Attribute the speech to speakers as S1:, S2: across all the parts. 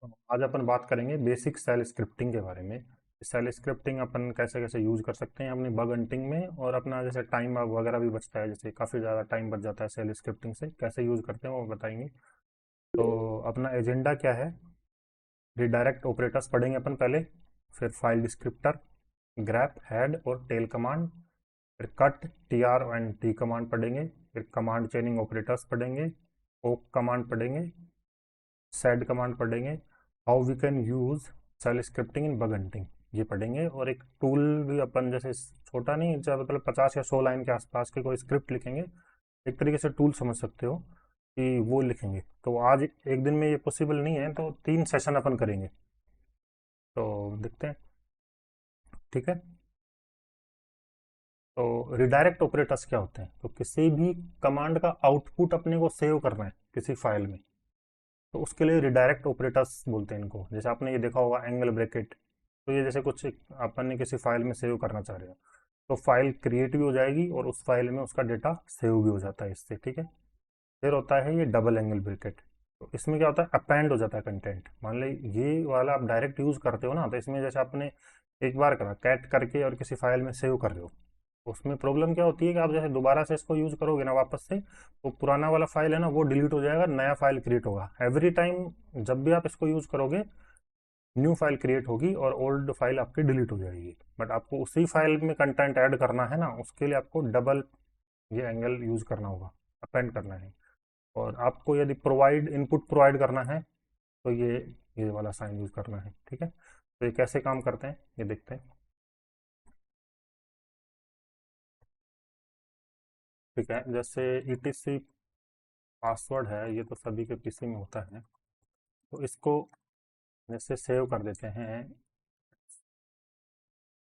S1: तो आज अपन बात करेंगे बेसिक सेल स्क्रिप्टिंग के बारे में। सेल स्क्रिप्टिंग अपन कैसे कैसे यूज कर सकते हैं अपनी बग हंटिंग में, और अपना जैसे टाइम वगैरह भी बचता है, जैसे काफ़ी ज़्यादा टाइम बच जाता है सेल स्क्रिप्टिंग से, कैसे यूज करते हैं वो बताएंगे। तो अपना एजेंडा क्या है? रिडायरेक्ट ऑपरेटर्स पढ़ेंगे अपन पहले, फिर फाइल डिस्क्रिप्टर, ग्रैप, हेड और टेल कमांड, फिर cut, T R and tee command पढ़ेंगे, फिर कमांड चेनिंग ऑपरेटर्स पढ़ेंगे, ओक कमांड पढ़ेंगे, सेड कमांड पढ़ेंगे, how we can use shell scripting in bug hunting ये पढ़ेंगे, और एक टूल भी अपन जैसे छोटा नहीं, जब मतलब 50 या 100 लाइन के आसपास के कोई स्क्रिप्ट लिखेंगे, एक तरीके से टूल समझ सकते हो कि वो लिखेंगे। तो आज एक दिन में ये पॉसिबल नहीं है, तो 3 सेशन अपन करेंगे, तो देखते हैं। ठीक है। तो रिडायरेक्ट ऑपरेटर्स क्या होते हैं? तो किसी भी कमांड का आउटपुट अपने को सेव करना है किसी फाइल में, तो उसके लिए रिडायरेक्ट ऑपरेटर्स बोलते हैं इनको। जैसे आपने ये देखा होगा एंगल ब्रैकेट, तो ये जैसे कुछ अपन ने किसी फाइल में सेव करना चाह रहे हो, तो फाइल क्रिएट भी हो जाएगी और उस फाइल में उसका डेटा सेव भी हो जाता है इससे। ठीक है। फिर होता है ये डबल एंगल ब्रैकेट। तो इसमें क्या होता है, अपेंड हो जाता है कंटेंट। मान ली ये वाला आप डायरेक्ट यूज करते हो ना, तो इसमें जैसे आपने एक बार करा कैट करके और किसी फाइल में सेव कर रहे हो, उसमें प्रॉब्लम क्या होती है कि आप जैसे दोबारा से इसको यूज करोगे ना वापस से, तो पुराना वाला फाइल है ना वो डिलीट हो जाएगा, नया फाइल क्रिएट होगा एवरी टाइम। जब भी आप इसको यूज करोगे न्यू फाइल क्रिएट होगी और ओल्ड फाइल आपकी डिलीट हो जाएगी। बट आपको उसी फाइल में कंटेंट ऐड करना है ना, उसके लिए आपको डबल ये एंगल यूज करना होगा, अपेंड करना है। और आपको यदि प्रोवाइड इनपुट प्रोवाइड करना है, तो ये वाला साइन यूज करना है। ठीक है। तो ये कैसे काम करते हैं ये देखते हैं। ठीक है, जैसे ईटीसी पासवर्ड है, ये तो सभी के पीसी में होता है, तो इसको जैसे सेव कर देते हैं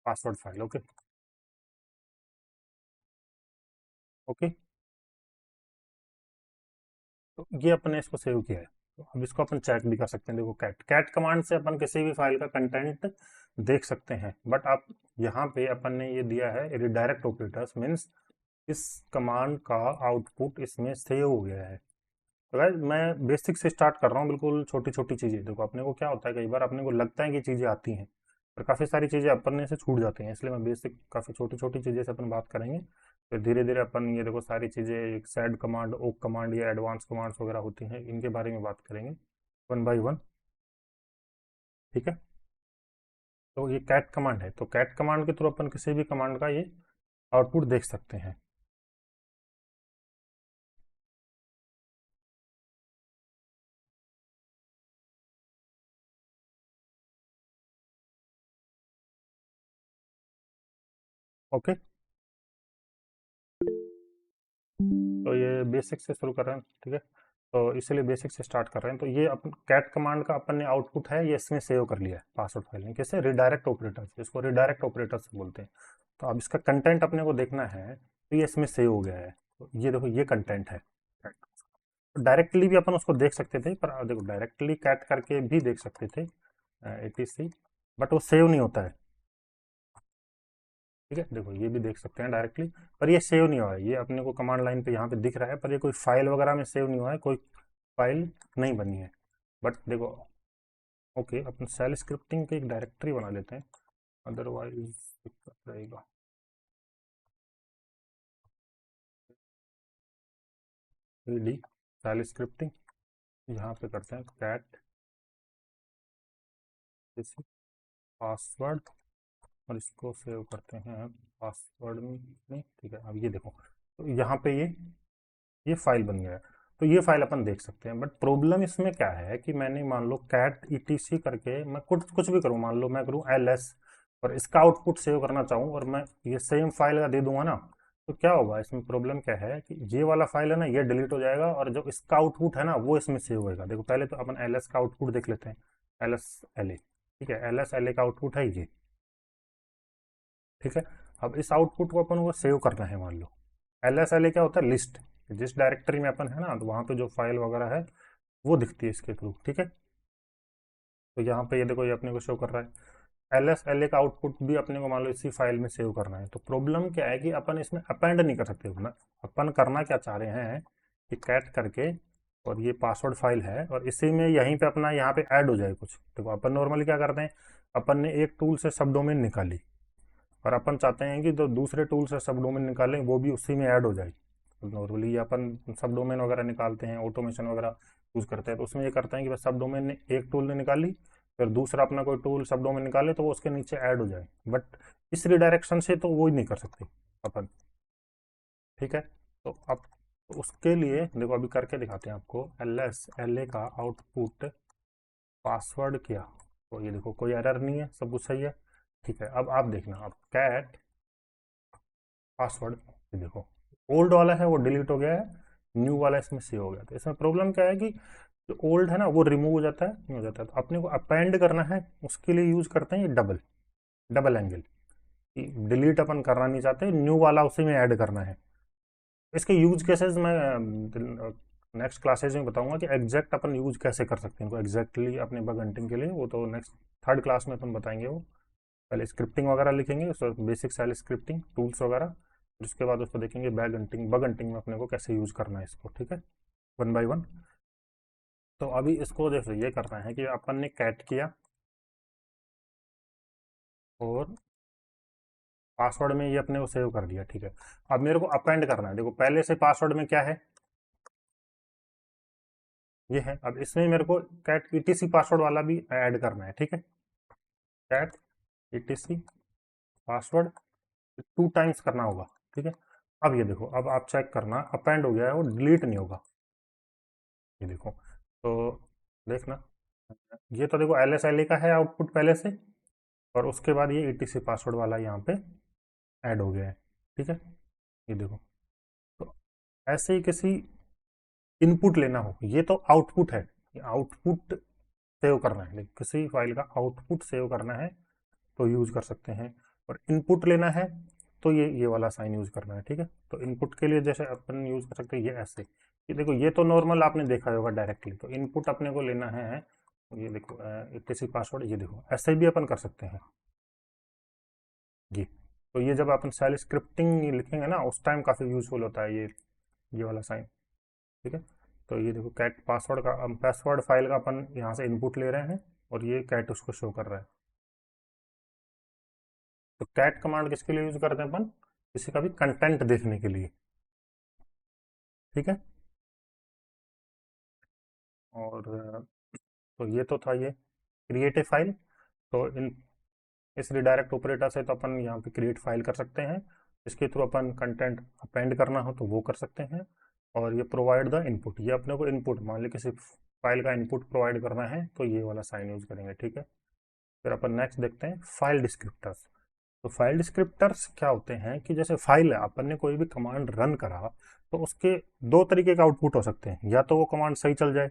S1: पासवर्ड फाइल। ओके। ओके। तो ये अपन ने इसको सेव किया है, तो अब इसको अपन चेक भी कर सकते हैं। देखो कैट कैट कमांड से अपन किसी भी फाइल का कंटेंट देख सकते हैं, बट आप यहाँ पे अपन ने ये दिया है रिडायरेक्ट ऑपरेटर्स, मीन्स इस कमांड का आउटपुट इसमें सेव हो गया है। तो गाइस मैं बेसिक से स्टार्ट कर रहा हूँ, बिल्कुल छोटी छोटी चीज़ें। देखो अपने को क्या होता है, कई बार अपने को लगता है कि चीज़ें आती हैं, पर काफ़ी सारी चीज़ें अपने से छूट जाती हैं, इसलिए मैं बेसिक काफ़ी छोटी छोटी चीज़ें से अपन बात करेंगे। फिर धीरे धीरे अपन ये देखो सारी चीज़ें, एक सेड कमांड, ओक कमांड या एडवांस कमांड्स वगैरह होती हैं, इनके बारे में बात करेंगे वन बाई वन। ठीक है। तो ये कैट कमांड है, तो कैट कमांड के थ्रू अपन किसी भी कमांड का ये आउटपुट देख सकते हैं। ओके। तो ये बेसिक से शुरू कर रहे हैं। ठीक है। तो इसलिए बेसिक से स्टार्ट कर रहे हैं। तो ये अपन कैट कमांड का अपन ने आउटपुट है, ये इसमें सेव कर लिया है पासवर्ड फाइल में। कैसे? रिडायरेक्ट ऑपरेटर, इसको रिडायरेक्ट ऑपरेटर से बोलते हैं। तो अब इसका कंटेंट अपने को देखना है, तो ये इसमें सेव हो गया है। तो ये देखो ये कंटेंट है। डायरेक्टली भी अपन उसको देख सकते थे, पर देखो डायरेक्टली कैट करके भी देख सकते थे एटीसी, बट वो सेव नहीं होता है। ठीक है, देखो ये भी देख सकते हैं डायरेक्टली, पर ये सेव नहीं हुआ है। ये अपने को कमांड लाइन पे यहाँ पे दिख रहा है, पर ये कोई फाइल वगैरह में सेव नहीं हुआ है, कोई फाइल नहीं बनी है। बट देखो, ओके, अपन सेल स्क्रिप्टिंग की एक डायरेक्टरी बना लेते हैं, अदरवाइज दिक्कत रहेगा। डी सेल स्क्रिप्टिंग, यहाँ पे करते हैं कैट पासवर्ड, और इसको सेव करते हैं पासवर्ड में। ठीक है, अब ये देखो, तो यहाँ पे ये फाइल बन गया है। तो ये फाइल अपन देख सकते हैं, बट प्रॉब्लम इसमें क्या है कि मैंने मान लो कैट ईटीसी करके मैं कुछ कुछ भी करूँ, मान लो मैं करूँ एलएस और इसका आउटपुट सेव करना चाहूँ, और मैं ये सेम फाइल का दे दूंगा ना, तो क्या होगा इसमें? प्रॉब्लम क्या है कि ये वाला फाइल है ना ये डिलीट हो जाएगा, और जो इसका आउटपुट है ना वो इसमें सेव होएगा। देखो पहले तो अपन एलएस का आउटपुट देख लेते हैं, एलएस एल ए। ठीक है, एलएस एल ए का आउटपुट है ये। ठीक है। अब इस आउटपुट को अपन को सेव करना है। मान लो एल एस एल ए क्या होता है? लिस्ट। जिस डायरेक्टरी में अपन है ना, तो वहाँ पे जो फाइल वगैरह है वो दिखती है इसके थ्रू। ठीक है। तो यहाँ पे ये देखो ये अपने को शो कर रहा है एल एस एल ए का आउटपुट भी अपने को मान लो इसी फाइल में सेव करना है। तो प्रॉब्लम क्या है कि अपन इसमें अपेंड नहीं कर सकते ना। अपन करना क्या चाह रहे हैं कि कैट करके और ये पासवर्ड फाइल है, और इसी में यहीं पे अपना यहाँ पे ऐड हो जाए कुछ। देखो अपन नॉर्मली क्या करते हैं, अपन ने एक टूल से सब डोमेन निकाली और अपन चाहते हैं कि जो दूसरे टूल से सब डोमेन निकालें वो भी उसी में ऐड हो जाए। नॉर्मली अपन सब डोमेन वगैरह निकालते हैं, ऑटोमेशन वगैरह यूज़ करते हैं, तो उसमें ये करते हैं कि बस सब डोमेन ने एक टूल ने निकाली, फिर दूसरा अपना कोई टूल सब डोमेन निकाले तो वो उसके नीचे ऐड हो जाए। बट इस रिडायरेक्शन से तो वो ही नहीं कर सकते अपन। ठीक है, तो अब तो उसके लिए देखो अभी करके दिखाते हैं आपको। LA का आउटपुट पासवर्ड किया, तो ये देखो कोई एरर नहीं है, सब कुछ सही है। ठीक है, अब आप देखना, अब कैट पासवर्ड, ये देखो ओल्ड वाला है वो डिलीट हो गया है, न्यू वाला इसमें सेव हो गया। तो इसमें प्रॉब्लम क्या है कि जो ओल्ड है ना वो रिमूव हो जाता है, नहीं हो जाता है, तो अपने को अपेंड करना है, उसके लिए यूज करते हैं ये डबल डबल एंगल। डिलीट अपन करना नहीं चाहते, न्यू वाला उसी में ऐड करना है। इसके यूज केसेस मैं नेक्स्ट क्लासेज में बताऊंगा कि एग्जैक्ट अपन यूज कैसे कर सकते हैं इनको एग्जैक्टली अपने बग हंटिंग के लिए, वो तो नेक्स्ट थर्ड क्लास में अपन बताएंगे। वो पहले स्क्रिप्टिंग वगैरह लिखेंगे, बेसिक सेल स्क्रिप्टिंग टूल्स वगैरह, फिर उसके बाद उसको देखेंगे बग हंटिंग में अपने को कैसे यूज करना है इसको। ठीक है, वन बाय वन। तो अभी इसको देखो ये करना है कि अपन ने कैट किया और पासवर्ड में ये अपने को सेव कर दिया। ठीक है, अब मेरे को अपेंड करना है। देखो पहले से पासवर्ड में क्या है, ये है। अब इसमें मेरे को कैट ETC पासवर्ड वाला भी ऐड करना है। ठीक है, कैट ETC पासवर्ड 2 टाइम्स करना होगा। ठीक है, अब ये देखो, अब आप चेक करना अपेंड हो गया है, वो डिलीट नहीं होगा। ये देखो, तो देखना, ये तो देखो LSLA का है आउटपुट पहले से, और उसके बाद ये ETC पासवर्ड वाला यहाँ पे ऐड हो गया है। ठीक है, ये देखो, तो ऐसे ही किसी इनपुट लेना हो, ये तो आउटपुट है, ये आउटपुट सेव करना है, किसी फाइल का आउटपुट सेव करना है तो यूज कर सकते हैं। और इनपुट लेना है तो ये वाला साइन यूज करना है। ठीक है, तो इनपुट के लिए जैसे अपन यूज कर सकते हैं ये ऐसे, ये देखो ये तो नॉर्मल आपने देखा होगा डायरेक्टली, तो इनपुट अपने को लेना है, ये देखो ETC पासवर्ड, ये देखो ऐसे भी अपन कर सकते हैं ये। तो ये जब अपन सेल स्क्रिप्टिंग लिखेंगे ना उस टाइम काफ़ी यूजफुल होता है ये वाला साइन। ठीक है, तो ये देखो कैट पासवर्ड का पासवर्ड फाइल का अपन यहाँ से इनपुट ले रहे हैं और ये कैट उसको शो कर रहा है। तो कैट कमांड किसके लिए यूज करते हैं अपन, किसी का भी कंटेंट देखने के लिए। ठीक है, और तो ये तो था ये क्रिएट ए फाइल। तो इन इस रिडायरेक्ट ऑपरेटर से तो अपन यहाँ पे क्रिएट फाइल कर सकते हैं, इसके थ्रू अपन कंटेंट अपेंड करना हो तो वो कर सकते हैं। और ये प्रोवाइड द इनपुट, ये अपने को इनपुट मान ली किसी फाइल का इनपुट प्रोवाइड करना है तो ये वाला साइन यूज करेंगे। ठीक है, फिर अपन नेक्स्ट देखते हैं फाइल डिस्क्रिप्टर्स। तो फाइल डिस्क्रिप्टर्स क्या होते हैं कि जैसे फाइल है, अपन ने कोई भी कमांड रन करा तो उसके दो तरीके के आउटपुट हो सकते हैं, या तो वो कमांड सही चल जाए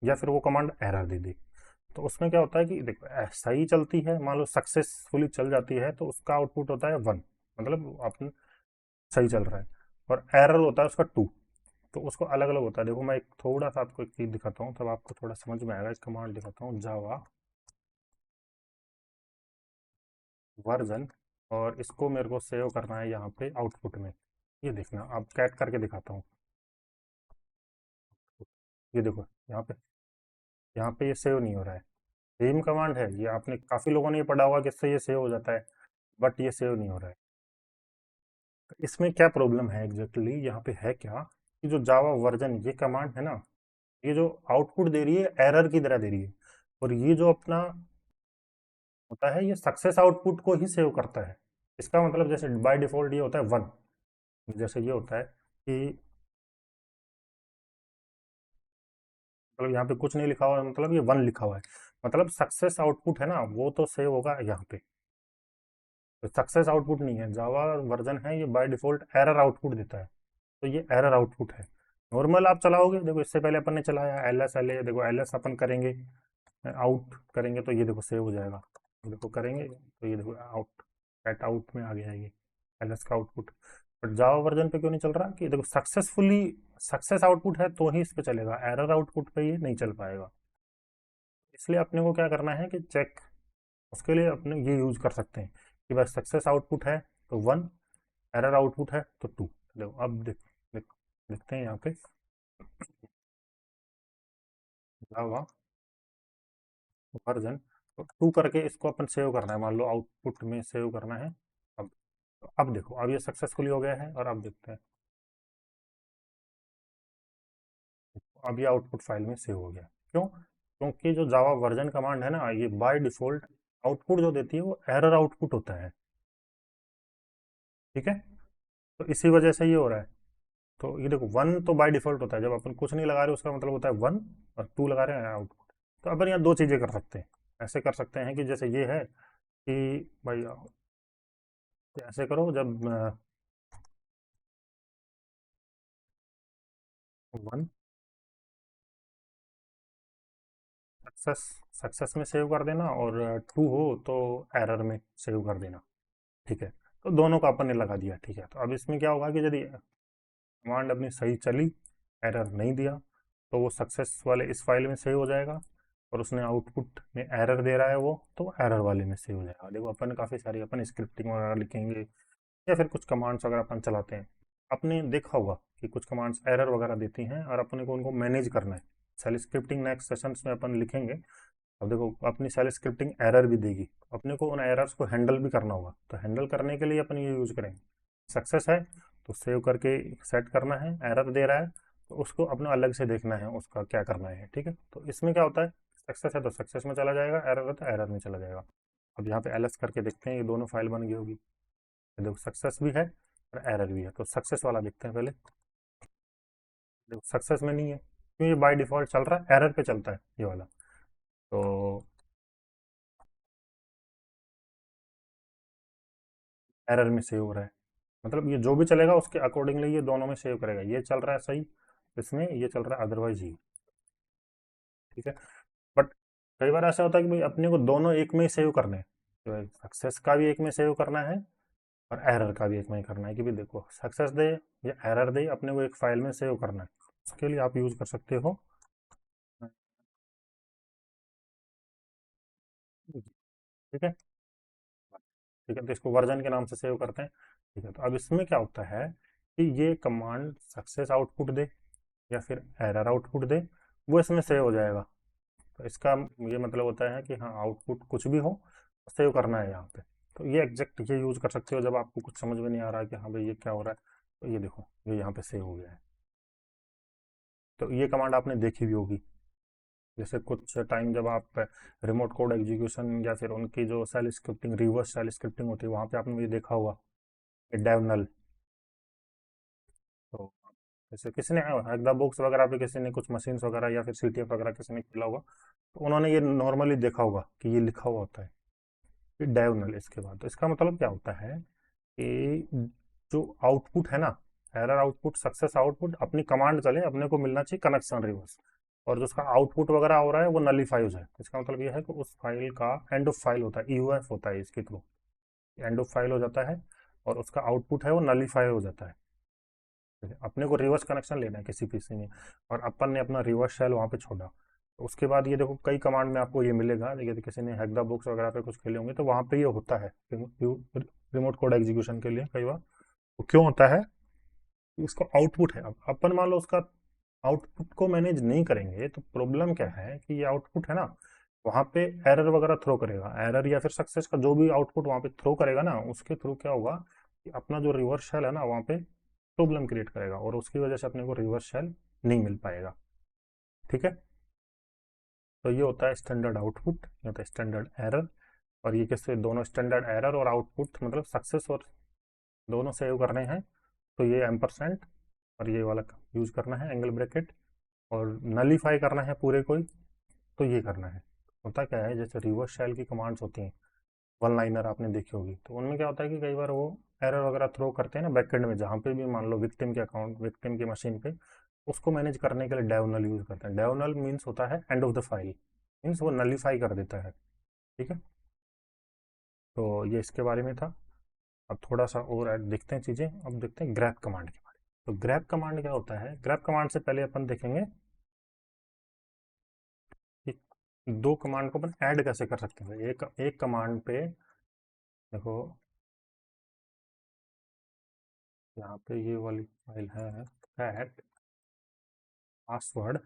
S1: या फिर वो कमांड एरर दे दे। तो उसमें क्या होता है कि देखो सही चलती है, मान लो सक्सेसफुली चल जाती है तो उसका आउटपुट होता है 1, मतलब अपन सही चल रहा है, और एरर होता है उसका 2। तो उसको अलग अलग होता है। देखो मैं एक थोड़ा सा आपको एक चीज दिखाता हूँ तब आपको थोड़ा समझ में आएगा। एक कमांड दिखाता हूँ, जावा वर्जन, और इसको मेरे को सेव करना है यहाँ पे आउटपुट में। ये देखना, अब कैट करके दिखाता हूँ। ये देखो यहाँ पे ये सेव नहीं हो रहा है। सेम कमांड है ये, आपने काफी लोगों ने ये पढ़ा होगा कि इससे ये सेव हो जाता है, बट ये सेव नहीं हो रहा है। तो इसमें क्या प्रॉब्लम है एग्जैक्टली यहाँ पे है क्या, कि जो जावा वर्जन ये कमांड है ना, ये जो आउटपुट दे रही है एरर की तरह दे रही है, और ये जो अपना होता है ये सक्सेस आउटपुट को ही सेव करता है। इसका मतलब जैसे बाय डिफॉल्ट ये होता है 1, जैसे ये होता है कि मतलब यहाँ पे कुछ नहीं लिखा हुआ है, मतलब ये 1 लिखा हुआ है, मतलब सक्सेस आउटपुट है ना वो तो सेव होगा यहाँ पे। तो सक्सेस आउटपुट नहीं है, जावा वर्जन है ये बाय डिफॉल्ट एरर आउटपुट देता है, तो ये एरर आउटपुट है। नॉर्मल आप चलाओगे, देखो इससे पहले अपन ने चलाया LSLA, देखो LS अपन करेंगे, आउट करेंगे तो ये देखो सेव हो जाएगा। देखो करेंगे तो ये देखो आउट, एट आउट में आ गया ये LS का आउटपुट। बट जावा वर्जन पे क्यों नहीं चल रहा, कि देखो सक्सेसफुली सक्सेस आउटपुट है तो ही इस पे चलेगा, एरर आउटपुट पे ये नहीं चल पाएगा। इसलिए अपने को क्या करना है कि चेक, उसके लिए अपने ये यूज कर सकते हैं कि बस सक्सेस आउटपुट है तो 1, एरर आउटपुट है तो 2। देखो अब देखते हैं यहाँ पे जावा वर्जन, तो 2 करके इसको अपन सेव करना है, मान लो आउटपुट में सेव करना है। अब अब देखो, अब ये सक्सेसफुली हो गया है, और अब देखते हैं, अब ये आउटपुट फाइल में सेव हो गया। क्यों? क्योंकि जो जावा वर्जन कमांड है ना, ये बाय डिफॉल्ट आउटपुट जो देती है वो एरर आउटपुट होता है। ठीक है, तो इसी वजह से ये हो रहा है। तो ये देखो, 1 तो बाय डिफॉल्ट होता है, जब अपन कुछ नहीं लगा रहे उसका मतलब होता है 1, और 2 लगा रहे हैं आउटपुट। तो अपन यहाँ दो चीज़ें कर सकते हैं। ऐसे कर सकते हैं कि जैसे ये है कि भाई ऐसे करो, जब 1 सक्सेस सक्सेस में सेव कर देना, और 2 हो तो एरर में सेव कर देना। ठीक है, तो दोनों का अपन ने लगा दिया। ठीक है, तो अब इसमें क्या होगा कि यदि कमांड अपनी सही चली, एरर नहीं दिया, तो वो सक्सेस वाले इस फाइल में सेव हो जाएगा, और उसने आउटपुट में एरर दे रहा है वो, तो एरर वाले में सेव हो जाएगा। देखो, अपन काफ़ी सारी अपन स्क्रिप्टिंग वगैरह लिखेंगे, या फिर कुछ कमांड्स वगैरह अपन चलाते हैं, आपने देखा होगा कि कुछ कमांड्स एरर वगैरह देती हैं, और अपने को उनको मैनेज करना है। सेल स्क्रिप्टिंग नेक्स्ट सेशंस में अपन लिखेंगे। अब देखो, अपनी सेल स्क्रिप्टिंग एरर भी देगी, अपने को उन एरर्स को हैंडल भी करना होगा। तो हैंडल करने के लिए अपन ये यूज करेंगे, सक्सेस है तो सेव करके सेट करना है, एरर दे रहा है तो उसको अपना अलग से देखना है, उसका क्या करना है। ठीक है, तो इसमें क्या होता है, सक्सेस है तो सक्सेस में चला जाएगा, एरर है तो एरर में चला जाएगा। अब यहाँ पे एलएस करके देखते हैं, ये दोनों फाइल बन गई होगी। ये देखो, सक्सेस भी है और एरर भी है। तो सक्सेस वाला देखते हैं पहले। देखो, सक्सेस में नहीं है, क्यों? ये बाय डिफॉल्ट चल रहा है, एरर पे चलता है ये वाला। तो एरर में सेव हो रहा है, मतलब ये जो भी चलेगा उसके अकॉर्डिंगली ये दोनों में सेव करेगा। ये चल रहा है सही, इसमें ये चल रहा है अदरवाइज ही। ठीक है, बट कई बार ऐसा होता है कि भाई अपने को दोनों एक में ही सेव करने हैं। तो सक्सेस का भी एक में सेव करना है, और एरर का भी एक में ही करना है, कि भाई देखो, सक्सेस दे या एरर दे, अपने को एक फाइल में सेव करना है। उसके लिए आप यूज कर सकते हो, ठीक है। ठीक है, तो इसको वर्जन के नाम से सेव करते हैं। ठीक है, तो अब इसमें क्या होता है कि ये कमांड सक्सेस आउटपुट दे या फिर एरर आउटपुट दे, वो इसमें सेव हो जाएगा। तो इसका ये मतलब होता है कि हाँ, आउटपुट कुछ भी हो, सेव करना है यहाँ पे। तो ये एग्जैक्ट ये यूज कर सकते हो जब आपको कुछ समझ में नहीं आ रहा है कि हाँ भाई ये क्या हो रहा है। तो ये देखो, ये यहाँ पे सेव हो गया है। तो ये कमांड आपने देखी भी होगी, जैसे कुछ टाइम जब आप रिमोट कोड एग्जीक्यूशन या फिर उनकी जो shell scripting, reverse shell scripting होती है, वहाँ पे आपने ये देखा होगा, डेव नल। तो जैसे किसी ने द बुक्स वगैरह पे किसी ने कुछ मशीन्स वगैरह या फिर सीटीएफ वगैरह किसी ने खोला होगा, तो उन्होंने ये नॉर्मली देखा होगा कि ये लिखा हुआ होता है कि डायगोनल। इसके बाद तो इसका मतलब क्या होता है कि जो आउटपुट है ना, एरर आउटपुट, सक्सेस आउटपुट, अपनी कमांड चले, अपने को मिलना चाहिए कनेक्शन रिवर्स, और जो उसका आउटपुट वगैरह हो रहा है वो नलीफाई हो जाए। इसका मतलब ये है कि उस फाइल का एंड ऑफ फाइल होता है, ईयूएफ होता है इसके थ्रू, एंड ऑफ फाइल हो जाता है, और उसका आउटपुट है वो नलीफाई हो जाता है। ठीक है? अपने को रिवर्स कनेक्शन लेना है किसी पीसी में, और अपन ने अपना रिवर्स शेल वहाँ पे छोड़ा। तो उसके बाद ये देखो, कई कमांड में आपको ये मिलेगा, यदि किसी ने हैक द बुक्स वगैरह पे कुछ खेले होंगे तो वहाँ पे ये होता है रिमोट कोड एग्जीक्यूशन के लिए कई बार। तो क्यों होता है? उसका आउटपुट है, अब अपन मान लो उसका आउटपुट को मैनेज नहीं करेंगे तो प्रॉब्लम क्या है कि ये आउटपुट है ना, वहाँ पे एरर वगैरह थ्रो करेगा, एरर या फिर सक्सेस का जो भी आउटपुट वहाँ पे थ्रो करेगा ना, उसके थ्रू क्या होगा कि अपना जो रिवर्स शेल है ना, वहाँ पे प्रॉब्लम क्रिएट करेगा, और उसकी वजह से अपने को रिवर्स शेल नहीं मिल पाएगा। ठीक है, तो ये होता है स्टैंडर्ड आउटपुट, ये होता है स्टैंडर्ड एरर। और ये किससे, दोनों स्टैंडर्ड एरर और आउटपुट मतलब सक्सेस और दोनों सेव करने हैं, तो ये एम्परसेंट और ये वाला यूज करना है, एंगल ब्रैकेट, और नलीफाई करना है पूरे कोई, तो ये करना है। होता क्या है, जैसे रिवर्स शेल की कमांड्स होती हैं, वन लाइनर आपने देखी होगी, तो उनमें क्या होता है कि कई बार वो एरर वगैरह थ्रो करते हैं ना बैकएंड में, जहाँ पे भी मान लो विक्टिम के अकाउंट, विक्टिम की मशीन पे, उसको मैनेज करने के लिए डेवनल यूज करते हैं। डेवनल मीन्स होता है end of the file, means वो नलीफाई कर देता है। ठीक है, तो ये इसके बारे में था। अब थोड़ा सा और देखते हैं चीज़ें, अब देखते हैं ग्रैप कमांड के बारे में। तो ग्रैप कमांड क्या होता है? ग्रैप कमांड से पहले अपन देखेंगे कि दो कमांड को अपन ऐड कैसे कर सकते हैं। एक एक कमांड पे देखो, यहाँ पे ये वाली फाइल है कैट पासवर्ड,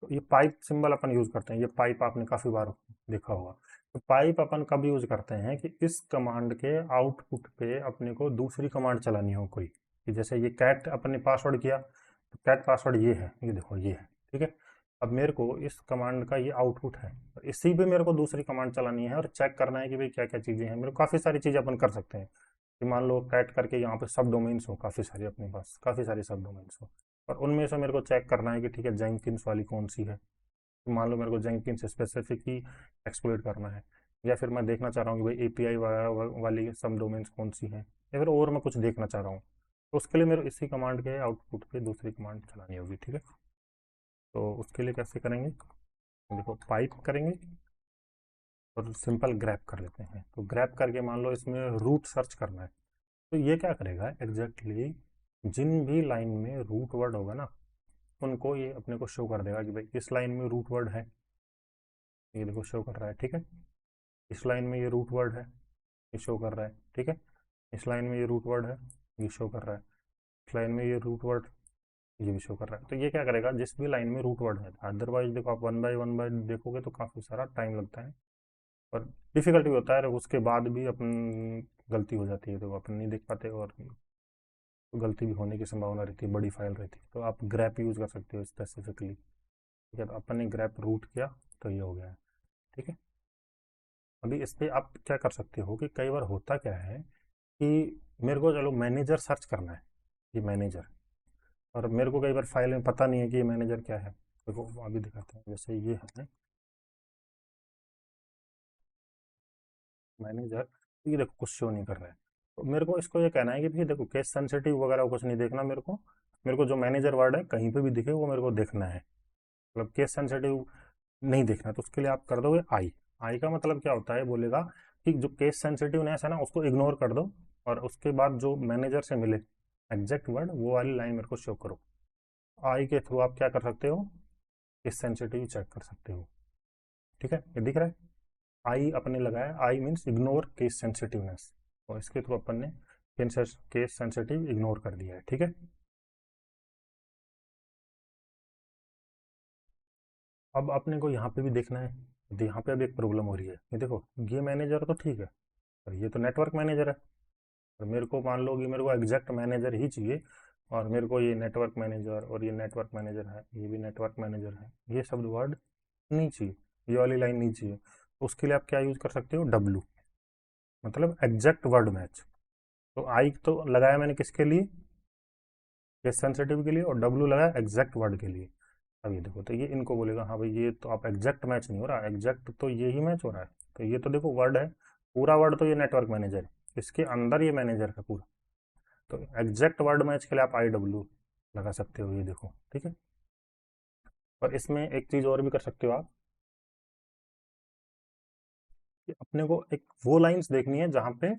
S1: तो ये पाइप सिंबल अपन यूज करते हैं, ये पाइप आपने काफी बार देखा होगा। तो पाइप अपन कब यूज करते हैं कि इस कमांड के आउटपुट पे अपने को दूसरी कमांड चलानी हो कोई, कि जैसे ये कैट अपने पासवर्ड किया, तो कैट पासवर्ड ये है, ये देखो ये है, ठीक है। अब मेरे को इस कमांड का ये आउटपुट है, और इसी पे मेरे को दूसरी कमांड चलानी है और चेक करना है कि भाई क्या क्या चीजें हैं। मेरे को काफी सारी चीजें अपन कर सकते हैं कि मान लो कैट करके यहाँ पे सब डोमेन्स हो, काफी सारी अपने पास काफी सारी सब डोमेन्स हो, और उनमें से मेरे को चेक करना है कि ठीक है जेंकिन्स वाली कौन सी है। तो मान लो मेरे को जेंकिन्स स्पेसिफिक ही एक्सप्लोर करना है, या फिर मैं देखना चाह रहा हूँ कि भाई एपीआई वाली सब डोमेन्स कौन सी हैं, या फिर और मैं कुछ देखना चाह रहा हूँ, तो उसके लिए मेरे इसी कमांड के आउटपुट पे दूसरी कमांड चलानी होगी, ठीक है। तो उसके लिए कैसे करेंगे, देखो पाइप करेंगे और सिंपल ग्रैप कर लेते हैं। तो ग्रैप करके मान लो इसमें रूट सर्च करना है, तो ये क्या करेगा एग्जैक्टली जिन भी लाइन में रूट वर्ड होगा ना, उनको ये अपने को शो कर देगा कि भाई इस लाइन में रूट वर्ड है, ये देखो शो कर रहा है, ठीक है। इस लाइन में ये रूट वर्ड है, ये शो कर रहा है, ठीक है। इस लाइन में ये रूट वर्ड है, ये शो कर रहा है। इस लाइन में ये रूट वर्ड, ये भी शो कर रहा है। तो ये क्या करेगा जिस भी लाइन में रूट वर्ड है, अदरवाइज देखो आप वन बाय देखोगे तो काफ़ी सारा टाइम लगता है और डिफिकल्ट भी होता है, और उसके बाद भी अपन गलती हो जाती है तो अपन नहीं देख पाते, और तो गलती भी होने की संभावना रहती है, बड़ी फाइल रहती है। तो आप ग्रैप यूज़ कर सकते हो स्पेसिफिकली, ठीक है। तो अपन ने ग्रैप रूट किया तो ये हो गया है, ठीक है। अभी इस पर आप क्या कर सकते हो कि कई बार होता क्या है कि मेरे को चलो मैनेजर सर्च करना है, ये मैनेजर, और मेरे को कई बार फाइल में पता नहीं है कि ये मैनेजर क्या है। देखो अभी दिखाते हैं, जैसे ये है मैनेजर, ये देखो कुछ शो नहीं कर रहा है। तो मेरे को इसको ये कहना है कि भैया देखो केस सेंसिटिव वगैरह कुछ नहीं देखना मेरे को जो मैनेजर वर्ड है कहीं पे भी दिखे वो मेरे को देखना है, मतलब केस सेंसिटिव नहीं देखना। तो उसके लिए आप कर दोगे आई। आई का मतलब क्या होता है, बोलेगा कि जो केस सेंसिटिवनेस है ना उसको इग्नोर कर दो, और उसके बाद जो मैनेजर से मिले एग्जैक्ट वर्ड वो वाली लाइन मेरे को शो करो। आई के थ्रू आप क्या कर सकते हो, केस सेंसिटिव चेक कर सकते हो, ठीक है। ये दिख रहा है, आई अपने लगाया, I means ignore case sensitiveness, और इसके थ्रू अपन ने केस सेंसिटिव इग्नोर कर दिया है, ठीक है। अब अपने को यहाँ पे भी देखना है, तो यहाँ पे अब एक प्रॉब्लम हो रही है, ये देखो ये मैनेजर तो ठीक है, पर ये तो नेटवर्क मैनेजर है, और मेरे को मान लो कि मेरे को एग्जैक्ट मैनेजर ही चाहिए, और मेरे को ये नेटवर्क मैनेजर और ये नेटवर्क मैनेजर है, ये भी नेटवर्क मैनेजर है, ये सब वर्ड नहीं चाहिए, ये वाली लाइन नहीं चाहिए। तो उसके लिए आप क्या यूज कर सकते हो, डब्लू, मतलब एग्जैक्ट वर्ड मैच। तो आई तो लगाया मैंने किसके लिए, केस सेंसिटिव के लिए, और डब्लू लगाया एग्जैक्ट वर्ड के लिए। अब ये देखो, तो ये इनको बोलेगा हाँ भाई ये तो आप एग्जैक्ट मैच नहीं हो रहा, एग्जैक्ट तो ये ही मैच हो रहा है। तो ये तो देखो वर्ड है, पूरा वर्ड तो ये नेटवर्क मैनेजर है, इसके अंदर ये मैनेजर है पूरा। तो एग्जैक्ट वर्ड मैच के लिए आप आई डब्ल्यू लगा सकते हो, ये देखो, ठीक है। और इसमें एक चीज़ और भी कर सकते हो आप, कि अपने को एक वो लाइंस देखनी है जहाँ पे,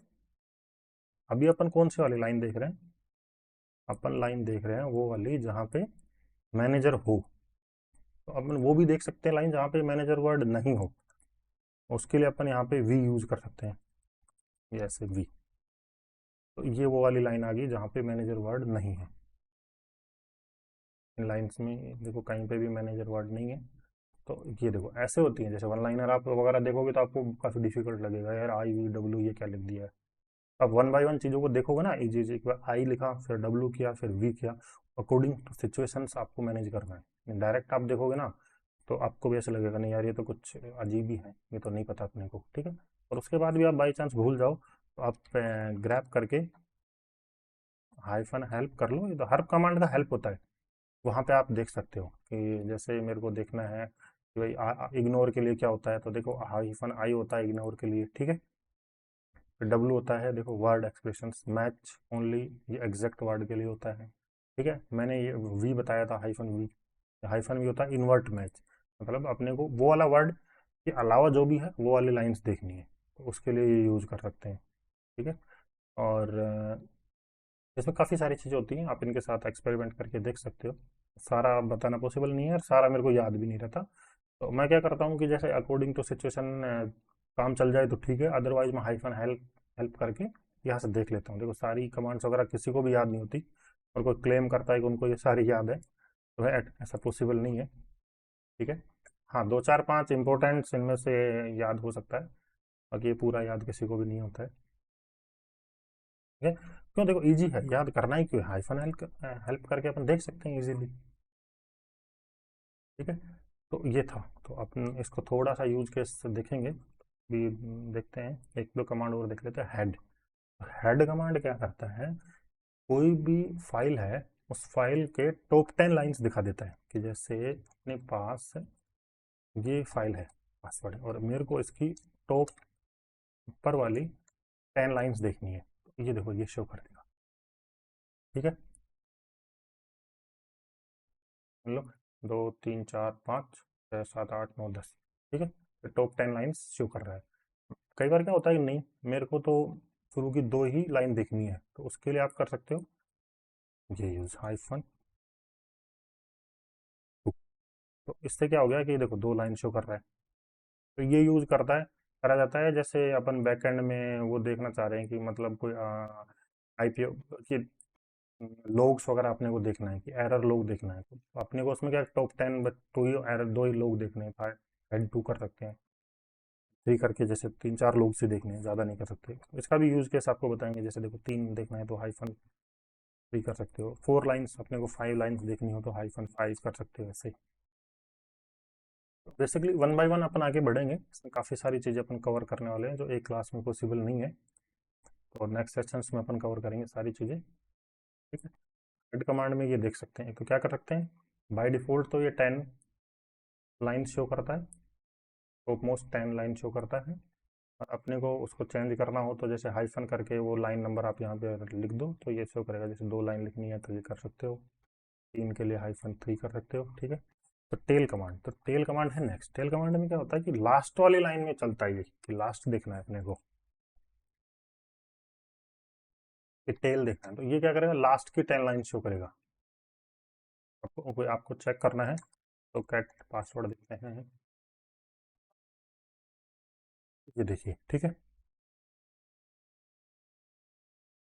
S1: अभी अपन कौन सी वाली लाइन देख रहे हैं, अपन लाइन देख रहे हैं वो वाली जहाँ पे मैनेजर हो। तो अपन वो भी देख सकते हैं लाइन जहाँ पे मैनेजर वर्ड नहीं हो, उसके लिए अपन यहाँ पे वी यूज कर सकते हैं, ये ऐसे वी। तो ये वो वाली लाइन आ गई जहाँ पे मैनेजर वर्ड नहीं है। इन लाइन्स में देखो कहीं पे भी मैनेजर वर्ड नहीं है। तो ये देखो ऐसे होती है, जैसे वन लाइनर आप वगैरह देखोगे तो आपको काफ़ी डिफिकल्ट लगेगा यार, आई वी डब्ल्यू ये क्या लिख दिया है। आप वन बाय वन चीज़ों को देखोगे ना, इजी इजी, एक बार आई लिखा फिर डब्ल्यू किया फिर वी किया, अकॉर्डिंग टू सिचुएशंस आपको मैनेज करना है। डायरेक्ट आप देखोगे ना तो आपको भी ऐसा लगेगा नहीं यार ये तो कुछ अजीब ही है, ये तो नहीं पता अपने को, ठीक है। और उसके बाद भी आप बाई चांस भूल जाओ तो आप ग्रैप करके हाइफन हेल्प कर लो, ये तो हर कमांड का हेल्प होता है। वहाँ पे आप देख सकते हो कि जैसे मेरे को देखना है कि भाई इग्नोर के लिए क्या होता है, तो देखो हाइफन आई होता है इग्नोर के लिए, ठीक है। फिर डब्ल्यू होता है देखो वर्ड एक्सप्रेशंस मैच ओनली, ये एग्जैक्ट वर्ड के लिए होता है, ठीक है। मैंने ये वी बताया था हाइफन वी, हाइफन वी होता है इन्वर्ट मैच, मतलब अपने को वो वाला वर्ड के अलावा जो भी है वो वाली लाइंस देखनी है, तो उसके लिए ये यूज कर सकते हैं, ठीक है। और इसमें काफ़ी सारी चीज़ें होती हैं, आप इनके साथ एक्सपेरिमेंट करके देख सकते हो। सारा बताना पॉसिबल नहीं है और सारा मेरे को याद भी नहीं रहता। तो मैं क्या करता हूँ कि जैसे अकॉर्डिंग टू सिचुएशन काम चल जाए तो ठीक है, अदरवाइज मैं हाइफन हेल्प हेल्प करके यहाँ से देख लेता हूँ। देखो सारी कमांड्स वगैरह किसी को भी याद नहीं होती, और कोई क्लेम करता है कि उनको ये सारी याद है, तो है ऐसा पॉसिबल नहीं है, ठीक है। हाँ, 2 4 5 इंपॉर्टेंट्स इनमें से याद हो सकता है, बाकी ये पूरा याद किसी को भी नहीं होता है। ठीक है, क्यों, देखो इजी है, याद करना ही क्यों है, हाइफन हेल्प करके अपन देख सकते हैं इजीली। ठीक है, तो ये था, तो अपन इसको थोड़ा सा यूज केस से देखेंगे भी। देखते हैं, एक दो कमांड और देख लेते हैं। हेड, हेड कमांड क्या करता है, कोई भी फाइल है उस फाइल के टॉप 10 लाइंस दिखा देता है, कि जैसे अपने पास ये फाइल है, पासवर्ड है, और मेरे को इसकी टॉप ऊपर वाली 10 लाइंस देखनी है, तो ये देखो ये शो कर देगा। ठीक है, मान लो 2 3 4 5 6 7 8 9 10। ठीक है, तो टॉप 10 लाइंस शो कर रहा है। कई बार क्या होता है कि नहीं, मेरे को तो शुरू की 2 ही लाइन देखनी है, तो उसके लिए आप कर सकते हो ये यूज हाइफन 2। तो इससे क्या हो गया कि देखो 2 लाइन शो कर रहा है। तो ये यूज करता है, करा जाता है जैसे अपन बैकएंड में वो देखना चाह रहे हैं कि मतलब कोई आईपी कि लोग्स वगैरह अपने को देखना है, कि एरर लोग देखना है, तो अपने को उसमें क्या टॉप 10 टू ही एरर 2 ही लोग देखने हैं, हेड 2 कर सकते हैं, 3 करके जैसे 3 4 लोग से देखने हैं, ज़्यादा नहीं कर सकते। इसका भी यूज केस आपको बताएंगे, जैसे देखो 3 देखना है तो हाइफन 3 कर सकते हो, 4 लाइन्स अपने को 5 लाइन्स देखनी हो तो हाइफन 5 कर सकते हो ऐसे। बेसिकली 1 बाय 1 अपन आगे बढ़ेंगे, इसमें काफ़ी सारी चीज़ें अपन कवर करने वाले हैं जो एक क्लास में पॉसिबल नहीं है, तो नेक्स्ट सेशंस में अपन कवर करेंगे सारी चीज़ें। ठीक है, हेड कमांड में ये देख सकते हैं, तो क्या कर सकते हैं, बाय डिफ़ॉल्ट तो ये 10 लाइन शो करता है, टॉप मोस्ट 10 लाइन शो करता है। और अपने को उसको चेंज करना हो तो जैसे हाइफन करके वो लाइन नंबर आप यहाँ पे लिख दो तो ये शो करेगा, जैसे 2 लाइन लिखनी है तो ये कर सकते हो, 3 के लिए हाइफन 3 कर सकते हो। ठीक है, तो टेल कमांड, तो टेल कमांड है नेक्स्ट। टेल कमांड में क्या होता है कि लास्ट वाली लाइन में चलता है ये, कि लास्ट देखना है अपने को, कि टेल देखना है, तो ये क्या करेगा, लास्ट की 10 लाइन शो करेगा। आपको चेक करना है तो कैट पासवर्ड देखते हैं, ये देखिए। ठीक है,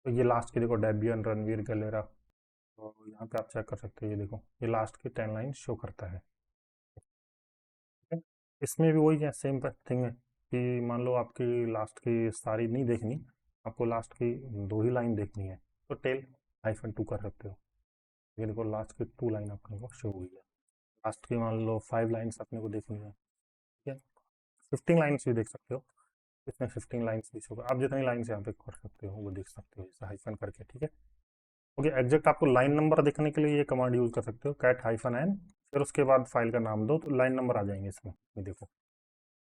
S1: तो ये लास्ट की देखो, डेबियन रणवीर गलेरा, तो यहाँ पे आप चेक कर सकते हो, ये देखो ये लास्ट की 10 लाइन शो करता है। ठीक है, इसमें भी वही है, सेम थिंग है कि मान लो आपकी लास्ट की सारी नहीं देखनी, आपको लास्ट की 2 ही लाइन देखनी है, तो टेल हाइफन 2 कर सकते हो। ये देखो लास्ट की 2 लाइन अपने को शो हुई है, लास्ट की मान लो 5 लाइन्स अपने को देखनी है। ठीक है, 15 लाइन्स भी देख सकते हो, इसमें 15 लाइन्स भी शो, आप जितनी लाइन्स यहाँ पे कर सकते हो वो देख सकते हो, जैसे हाइफन करके। ठीक है, ओके, एग्जैक्ट आपको लाइन नंबर देखने के लिए ये कमांड यूज कर सकते हो, कैट हाइफन एन, फिर उसके बाद फाइल का नाम दो तो लाइन नंबर आ जाएंगे इसमें। ये देखो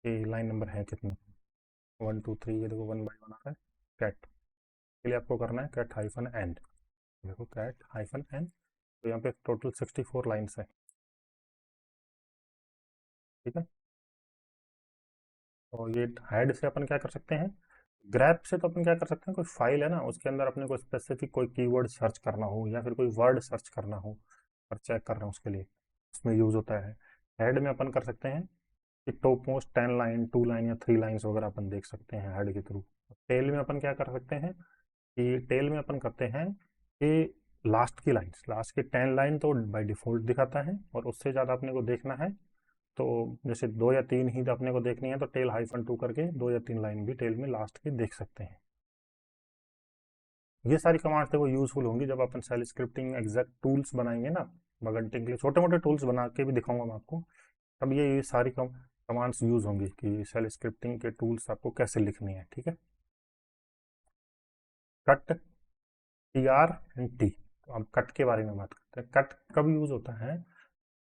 S1: ये लाइन नंबर है कितनी, 1 2 3, ये देखो 1 बाय 1 आ रहा है। कैट के लिए आपको करना है कैट हाइफन एंड, देखो कैट हाइफन एन, तो यहाँ पे टोटल 64 लाइन्स है। ठीक है, और ये हेड से अपन क्या कर सकते हैं, ग्रैप से तो अपन क्या कर सकते हैं, कोई फाइल है ना उसके अंदर अपने को स्पेसिफिक कोई कीवर्ड सर्च करना हो या फिर कोई वर्ड सर्च करना हो और चेक करना हो, उसके लिए उसमें यूज होता है। हेड में अपन कर सकते हैं कि टॉप मोस्ट 10 लाइन 2 लाइन या 3 लाइन्स वगैरह अपन देख सकते हैं हेड के थ्रू। टेल में अपन क्या कर सकते हैं कि टेल में अपन करते हैं कि लास्ट की लाइन्स, लास्ट की 10 लाइन तो बाय डिफॉल्ट दिखाता है, और उससे ज़्यादा अपने को देखना है तो जैसे 2 या 3 ही अपने को देखनी है तो टेल हाइफन 2 करके 2 या 3 लाइन भी टेल में लास्ट की देख सकते हैं। ये सारी कमांड्स देखो यूजफुल होंगी जब अपन सेल स्क्रिप्टिंग एग्जैक्ट टूल्स बनाएंगे ना, बगंटिंग के लिए छोटे मोटे टूल्स बना के भी दिखाऊंगा मैं आपको, तब ये सारी कमांड्स यूज होंगी कि सेल स्क्रिप्टिंग के टूल्स आपको कैसे लिखनी है। ठीक है, cut, T R and T, तो अब कट के बारे में बात करते हैं। कट कब यूज होता है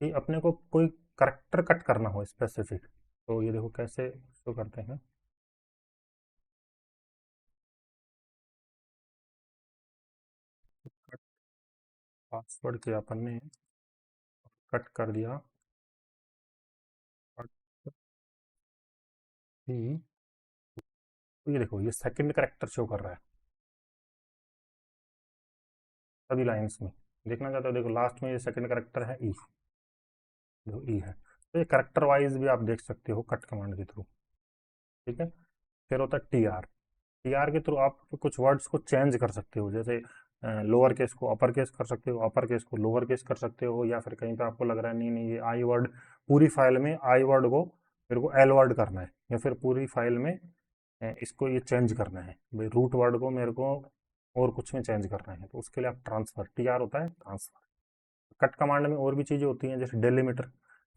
S1: कि अपने को कोई करेक्टर कट करना हो स्पेसिफिक, तो ये देखो कैसे शो करते हैं। पासवर्ड किया अपन ने, कट कर दिया, कट ही, तो ये देखो ये सेकंड करेक्टर शो कर रहा है सभी लाइंस में। देखना चाहते हो, देखो लास्ट में ये सेकंड करेक्टर है ई, जो ई है, तो ये करेक्टर वाइज भी आप देख सकते हो कट कमांड के थ्रू। ठीक है, फिर होता है टी आर, टी आर के थ्रू आप कुछ वर्ड्स को चेंज कर सकते हो, जैसे लोअर केस को अपर केस कर सकते हो, अपर केस को लोअर केस कर सकते हो, या फिर कहीं पे आपको लग रहा है नहीं नहीं ये आई वर्ड पूरी फाइल में आई वर्ड को मेरे को एल वर्ड करना है, या फिर पूरी फाइल में इसको ये चेंज करना है भाई, रूट वर्ड को मेरे को और कुछ में चेंज करना है, तो उसके लिए आप ट्रांसफर, टी आर होता है ट्रांसफर। कट कमांड में और भी चीज़ें होती हैं, जैसे डेलीमीटर।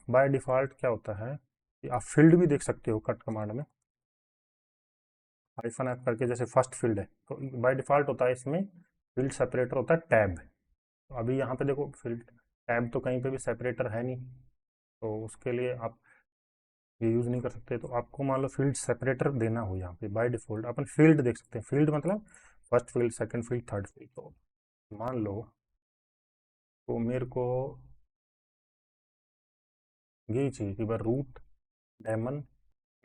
S1: बाय डिफ़ॉल्ट क्या होता है कि आप फील्ड भी देख सकते हो कट कमांड में, हाइफन एफ करके, जैसे फर्स्ट फील्ड है तो बाय डिफ़ॉल्ट होता है इसमें फील्ड सेपरेटर होता है टैब। तो अभी यहाँ पे देखो फील्ड टैब तो कहीं पे भी सेपरेटर है नहीं, तो उसके लिए आप ये यूज़ नहीं कर सकते। तो आपको मान लो फील्ड सेपरेटर देना हो यहाँ पे, बाय डिफ़ॉल्ट अपन फील्ड देख सकते हैं। फील्ड मतलब first field, second field, third field. तो मान लो तो मेरे को यही चाहिए कि भाई रूट, डेमन,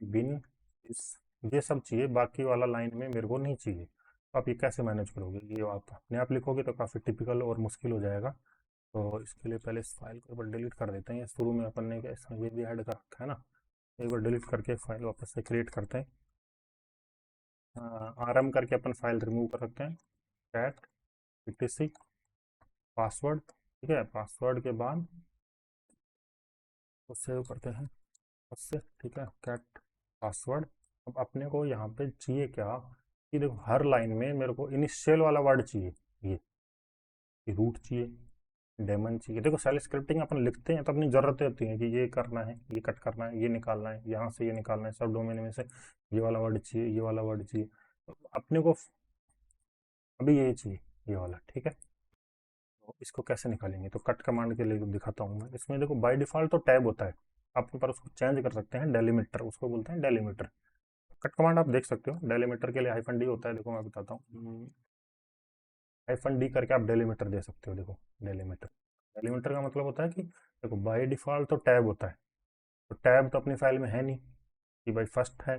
S1: बिन, इस, ये सब चाहिए, बाकी वाला लाइन में मेरे को नहीं चाहिए। तो आप ये कैसे मैनेज करोगे? ये आप अपने आप लिखोगे तो काफ़ी टिपिकल और मुश्किल हो जाएगा। तो इसके लिए पहले इस फाइल को एक बार डिलीट कर देते हैं। ये शुरू में अपन ने क्या इसमें ये भी ऐड कर रखा है ना, एक बार डिलीट करके फाइल वापस से क्रिएट करते हैं। आरएम करके अपन फाइल रिमूव कर सकते हैं। कैट etc पासवर्ड, ठीक है। पासवर्ड के बाद तो सेव करते हैं उससे, ठीक है, कैट पासवर्ड। अब अपने को यहाँ पे चाहिए क्या कि देखो हर लाइन में मेरे को इनिशियल वाला वर्ड चाहिए, ये रूट चाहिए, डेमन चाहिए। देखो सेल स्क्रिप्टिंग अपन लिखते हैं तो अपनी ज़रूरतें होती हैं कि ये करना है, ये कट करना है, ये निकालना है, यहाँ से ये निकालना है, सब डोमेन में से ये वाला वर्ड चाहिए, ये वाला वर्ड चाहिए। तो अपने को अभी यही चाहिए, ये वाला, ठीक है। तो इसको कैसे निकालेंगे? तो कट कमांड के लिए दिखाता हूँ मैं। इसमें देखो बाय डिफ़ॉल्ट तो टैब होता है, आपके पास उसको चेंज कर सकते हैं, डेलीमीटर उसको बोलते हैं, डेलीमीटर। कट कमांड आप देख सकते हो, डेलीमीटर के लिए हाइफन डी होता है। देखो मैं बताता हूँ, हाइफन डी करके आप डेलीमीटर दे सकते हो। देखो डेलीमीटर, डेलीमीटर का मतलब होता है कि देखो बाय डिफ़ॉल्ट तो टैब होता है, तो टैब तो अपनी फाइल में है नहीं कि भाई फर्स्ट है,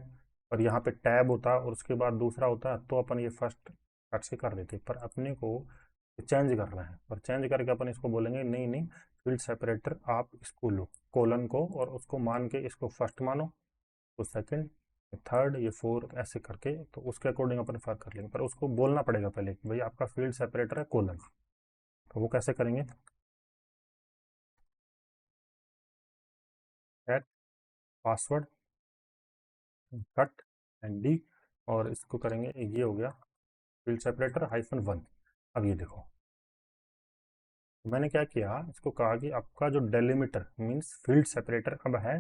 S1: और यहाँ पे टैब होता और उसके बाद दूसरा होता तो अपन ये फर्स्ट कट से कर देते। पर अपने को चेंज करना है, और चेंज करके अपन इसको बोलेंगे नहीं नहीं फील्ड सेपरेटर आप इसको लो, कोलन को, और उसको मान के इसको फर्स्ट मानो, तो सेकंड, थर्ड, ये फोर्थ, ऐसे करके तो उसके अकॉर्डिंग अपन फर्क कर लेंगे। पर उसको बोलना पड़ेगा पहले कि भाई आपका फील्ड सेपरेटर है कोलन। तो वो कैसे करेंगे? एट पासवर्ड कट एंड डी, और इसको करेंगे, ये हो गया फील्ड सेपरेटर हाइफन वन। अब ये देखो मैंने क्या किया, इसको कहा कि आपका जो डेलिमिटर मीन्स फील्ड सेपरेटर अब है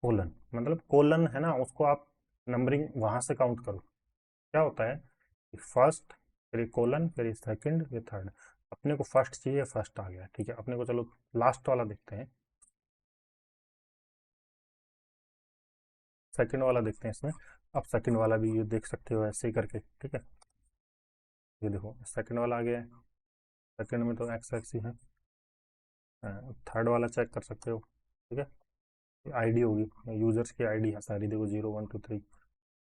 S1: कोलन, मतलब कोलन है ना, उसको आप नंबरिंग वहां से काउंट करो। क्या होता है कि फर्स्ट, फिर कोलन, फिर सेकंड, फिर थर्ड। अपने को फर्स्ट चाहिए, फर्स्ट आ गया, ठीक है। अपने को चलो लास्ट वाला देखते हैं, सेकंड वाला देखते हैं इसमें। अब सेकंड वाला भी ये देख सकते हो ऐसे ही करके, ठीक है। ये देखो सेकंड वाला आ गया है, सेकंड में तो एक्स एक्स ही है। थर्ड वाला चेक कर सकते हो, ठीक है। आईडी होगी, यूजर्स की आईडी है सारी, देखो 0 1 2 3।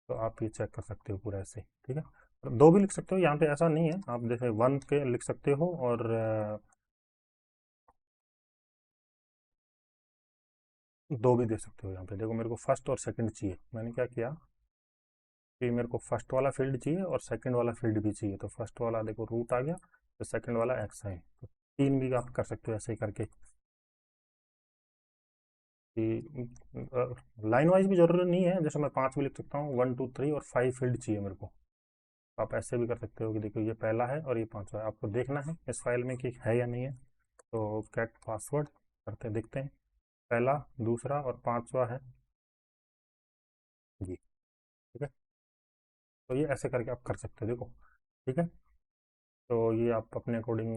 S1: तो आप ये चेक कर सकते हो पूरा ऐसे, ठीक है। और दो भी लिख सकते हो यहाँ पे, ऐसा नहीं है, आप जैसे वन के लिख सकते हो, और दो भी दे सकते हो। यहाँ पे देखो मेरे को फर्स्ट और सेकंड चाहिए, मैंने क्या किया कि मेरे को फर्स्ट वाला फील्ड चाहिए और सेकंड वाला फील्ड भी चाहिए। तो फर्स्ट वाला देखो रूट आ गया, तो सेकंड वाला एक्स है, तो तीन भी आप कर सकते हो ऐसे ही करके कि लाइन वाइज भी जरूरी नहीं है, जैसे मैं पांच भी लिख सकता हूँ, 1 2 3 और 5 फील्ड चाहिए मेरे को। आप ऐसे भी कर सकते हो कि देखो ये पहला है और ये पांचवा है, आपको देखना है इस फाइल में कि है या नहीं है। तो कैट पासवर्ड करते देखते हैं, पहला, दूसरा और पांचवा है जी, ठीक है। तो ये ऐसे करके आप कर सकते हो, देखो, ठीक है। तो ये आप अपने अकॉर्डिंग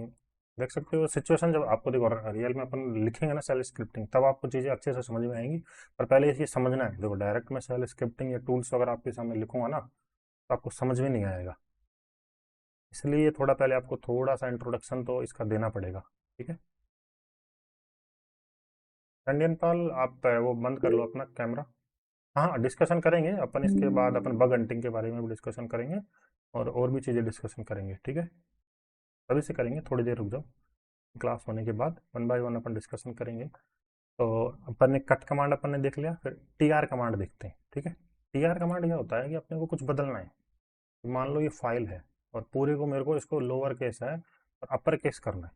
S1: देख सकते हो सिचुएशन। जब आपको देखो रियल में अपन लिखेंगे ना सेल स्क्रिप्टिंग, तब आपको चीज़ें अच्छे से समझ में आएंगी। पर पहले ये समझना है, देखो डायरेक्ट में सेल स्क्रिप्टिंग या टूल्स अगर आपके सामने लिखूंगा ना, तो आपको समझ में नहीं आएगा। इसलिए थोड़ा पहले आपको थोड़ा सा इंट्रोडक्शन तो इसका देना पड़ेगा, ठीक है। चंडियन पाल, आप वो बंद कर लो अपना कैमरा। हाँ हाँ, डिस्कशन करेंगे अपन, इसके बाद अपन बग हंटिंग के बारे में भी डिस्कशन करेंगे, और भी चीज़ें डिस्कशन करेंगे, ठीक है। अभी से करेंगे, थोड़ी देर रुक जाओ, क्लास होने के बाद one by one upon discussion करेंगे। तो अपन ने कट कमांड अपन ने देख लिया, फिर टी आर कमांड देखते हैं, ठीक है। टी आर कमांड क्या होता है कि अपने को कुछ बदलना है। मान लो ये फाइल है और पूरे को मेरे को इसको लोअर केस है और अपर केस करना है,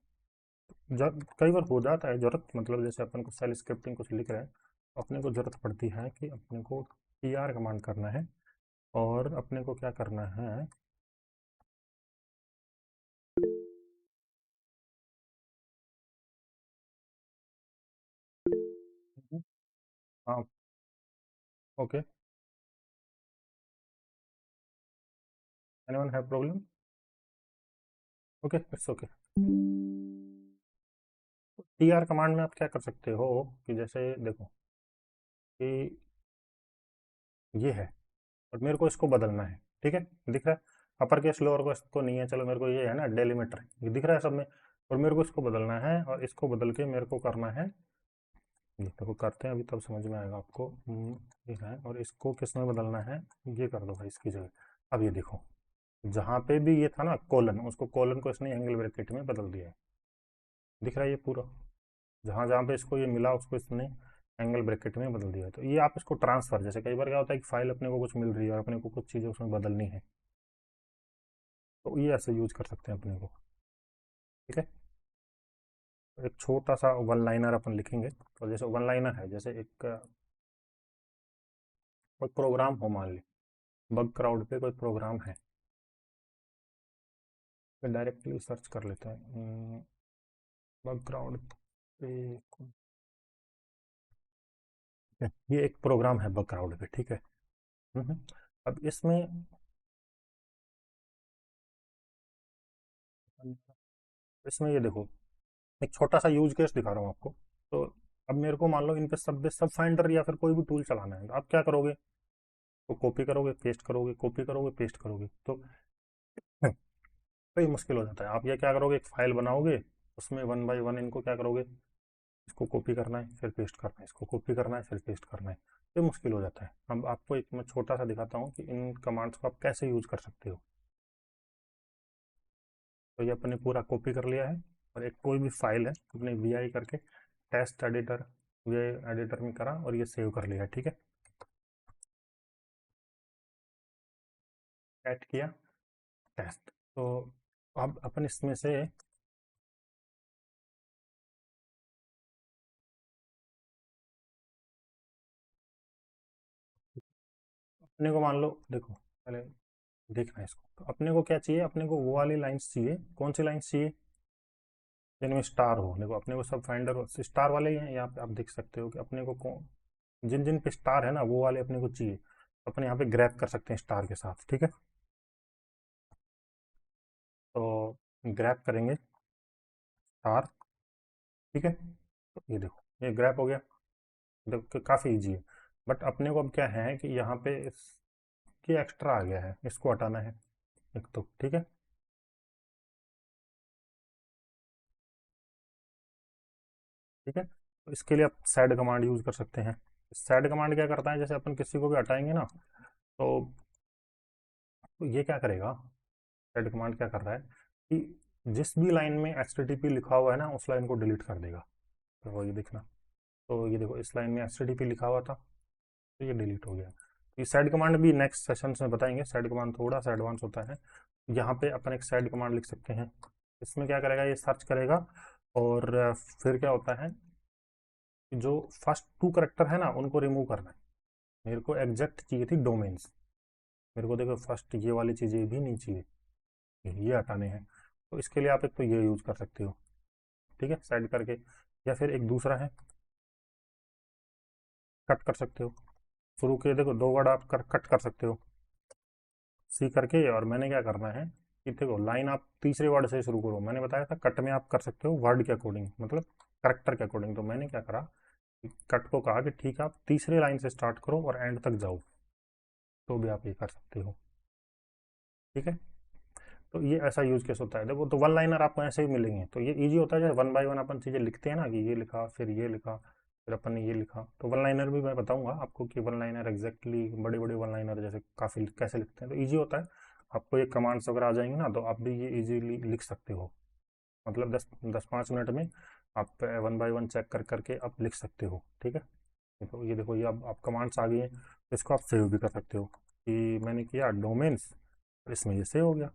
S1: कई बार हो जाता है जरूरत, मतलब जैसे अपन को सेल स्क्रिप्टिंग कुछ लिख रहे हैं, अपने को जरूरत पड़ती है कि अपने को टीआर कमांड करना है, और अपने को क्या करना है, हाँ, okay, anyone have problem, okay, it's okay. TR command में आप क्या कर सकते हो कि जैसे देखो कि ये है और मेरे को इसको बदलना है, ठीक है, दिख रहा है, अपर केस लोअर केस तो नहीं है, चलो मेरे को ये है ना डेलीमीटर, ये दिख रहा है सब में, और मेरे को इसको बदलना है, और इसको बदल के मेरे को करना है, ये देखो करते हैं अभी तब समझ में आएगा आपको। ये है, और इसको किस में बदलना है, ये कर दो भाई इसकी जगह। अब ये देखो, जहाँ पे भी ये था ना कोलन, उसको कोलन को इसने एंगल ब्रैकेट में बदल दिया है, दिख रहा है ये पूरा, जहाँ जहाँ पे इसको ये मिला उसको इसने एंगल ब्रैकेट में बदल दिया है। तो ये आप इसको ट्रांसफर, जैसे कई बार क्या होता है कि फाइल अपने को कुछ मिल रही है और अपने को कुछ चीज़ें उसमें बदलनी है, तो ये ऐसे यूज कर सकते हैं अपने को, ठीक है। तो एक छोटा सा वन लाइनर अपन लिखेंगे, तो जैसे वन लाइनर है, जैसे एक कोई प्रोग्राम हो, मान ली बग क्राउड पे कोई प्रोग्राम है, फिर डायरेक्टली सर्च कर लेते हैं बग क्राउड पे, ये एक प्रोग्राम है बग क्राउड पे, ठीक है। हम्म। अब इसमें ये देखो, एक छोटा सा यूज केस दिखा रहा हूँ आपको। तो अब मेरे को मान लो इन पे सब फाइंडर या फिर कोई भी टूल चलाना है, तो आप क्या करोगे, तो कॉपी करोगे पेस्ट करोगे, कॉपी करोगे पेस्ट करोगे, तो ये मुश्किल हो जाता है। आप ये क्या करोगे, एक फाइल बनाओगे, उसमें वन बाय वन इनको क्या करोगे, इसको कॉपी करना है फिर पेस्ट करना है, इसको कॉपी करना है फिर पेस्ट करना है, ये मुश्किल हो जाता है। अब आपको एक मैं छोटा सा दिखाता हूँ कि इन कमांड्स को आप कैसे यूज कर सकते हो। तो ये अपने पूरा कॉपी कर लिया है, और एक कोई भी फाइल है अपने वी आई करके test editor, V I editor में करा और ये सेव कर लिया, ठीक है, ऐड किया टेस्ट। तो अब अपन इसमें से अपने को मान लो, देखो पहले देखना है इसको, तो अपने को क्या चाहिए, अपने को वो वाली लाइंस चाहिए, कौन सी लाइंस चाहिए, जिनमें स्टार हो। देखो अपने को सब फाइंडर स्टार वाले ही हैं, यहाँ पे आप देख सकते हो कि अपने को कौन, जिन जिन पे स्टार है ना वो वाले अपने को चाहिए, अपने यहाँ पे ग्रैप कर सकते हैं स्टार के साथ, ठीक है। तो ग्रैप करेंगे स्टार, ठीक है, तो ये देखो ये ग्रैप हो गया, देखो काफ़ी इजी है। बट अपने को अब क्या है कि यहाँ पे ये एक्स्ट्रा आ गया है, इसको हटाना है एक, तो ठीक है, ठीक है। तो इसके लिए आप सेड कमांड यूज कर सकते हैं। सेड कमांड क्या करता है, जैसे अपन किसी को भी हटाएंगे ना, तो ये क्या करेगा, सेड कमांड क्या कर रहा है कि जिस भी लाइन में एच लिखा हुआ है ना उस लाइन को डिलीट कर देगा। तो ये देखना, तो ये देखो इस लाइन में एच लिखा हुआ था, तो ये डिलीट हो गया। ये सेड कमांड भी नेक्स्ट सेशन में बताएंगे, सेड कमांड थोड़ा सा एडवांस होता है। यहाँ पे अपन एक सेड कमांड लिख सकते हैं, इसमें क्या करेगा, ये सर्च करेगा, और फिर क्या होता है कि जो फर्स्ट टू करेक्टर है ना उनको रिमूव करना है। मेरे को एग्जैक्ट चाहिए थी डोमेन्स, मेरे को देखो फर्स्ट ये वाली चीज़ें भी नहीं चाहिए, ये हटाने हैं। तो इसके लिए आप एक तो ये यूज़ कर सकते हो, ठीक है, साइड करके, या फिर एक दूसरा है कट कर सकते हो, शुरू के देखो दो वर्ड आप कट कर सकते हो, सी करके, और मैंने क्या करना है कि देखो लाइन आप तीसरे वर्ड से शुरू करो, मैंने बताया था कट में आप कर सकते हो वर्ड के अकॉर्डिंग, मतलब करेक्टर के अकॉर्डिंग। तो मैंने क्या करा, कट को कहा कि ठीक है आप तीसरे लाइन से स्टार्ट करो और एंड तक जाओ, तो भी आप ये कर सकते हो, ठीक है। तो ये ऐसा यूज केस होता है। देखो तो वन लाइनर आपको ऐसे ही मिलेंगे, तो ये इजी होता है, जैसे वन बाय वन अपन चीज़ें लिखते हैं ना कि ये लिखा फिर ये लिखा फिर अपन ने ये लिखा, तो वन लाइनर भी मैं बताऊंगा आपको कि वन लाइनर एग्जैक्टली बड़े बड़े वन लाइनर जैसे काफ़ी कैसे लिखते हैं, तो ईजी होता है। आपको ये कमांड्स वगैरह आ जाएंगे ना, तो आप भी ये इजीली लिख सकते हो, मतलब 10-5 मिनट में आप वन बाय वन चेक कर करके आप लिख सकते हो, ठीक है। तो ये देखो ये अब आप कमांड्स आ गई हैं, तो इसको आप सेव भी कर सकते हो कि मैंने किया डोमेन्स, इसमें ये सेव हो गया।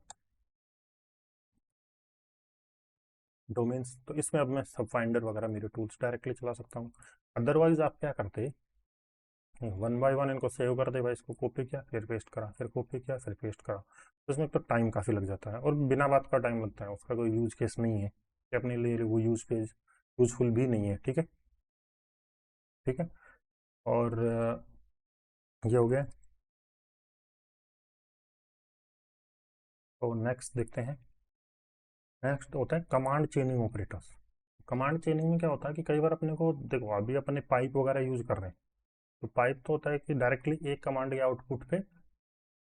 S1: डोमेन्स, तो इसमें अब मैं सब फाइंडर वगैरह मेरे टूल्स डायरेक्टली चला सकता हूँ। अदरवाइज आप क्या करते, वन बाय वन इनको सेव कर दे भाई, इसको कॉपी किया फिर पेस्ट करा, फिर कॉपी किया फिर पेस्ट करा, तो इसमें तो टाइम काफ़ी लग जाता है और बिना बात का टाइम लगता है, उसका कोई यूज केस नहीं है कि अपने लिए वो यूजफुल भी नहीं है। ठीक है, ठीक है। और ये हो गया। तो नेक्स्ट देखते हैं। नेक्स्ट होता है कमांड चेनिंग ऑपरेटर्स। कमांड चेनिंग में क्या होता है कि कई बार अपने को देखो, अभी अपने पाइप वगैरह यूज कर रहे हैं, तो पाइप तो होता है कि डायरेक्टली एक कमांड के आउटपुट पे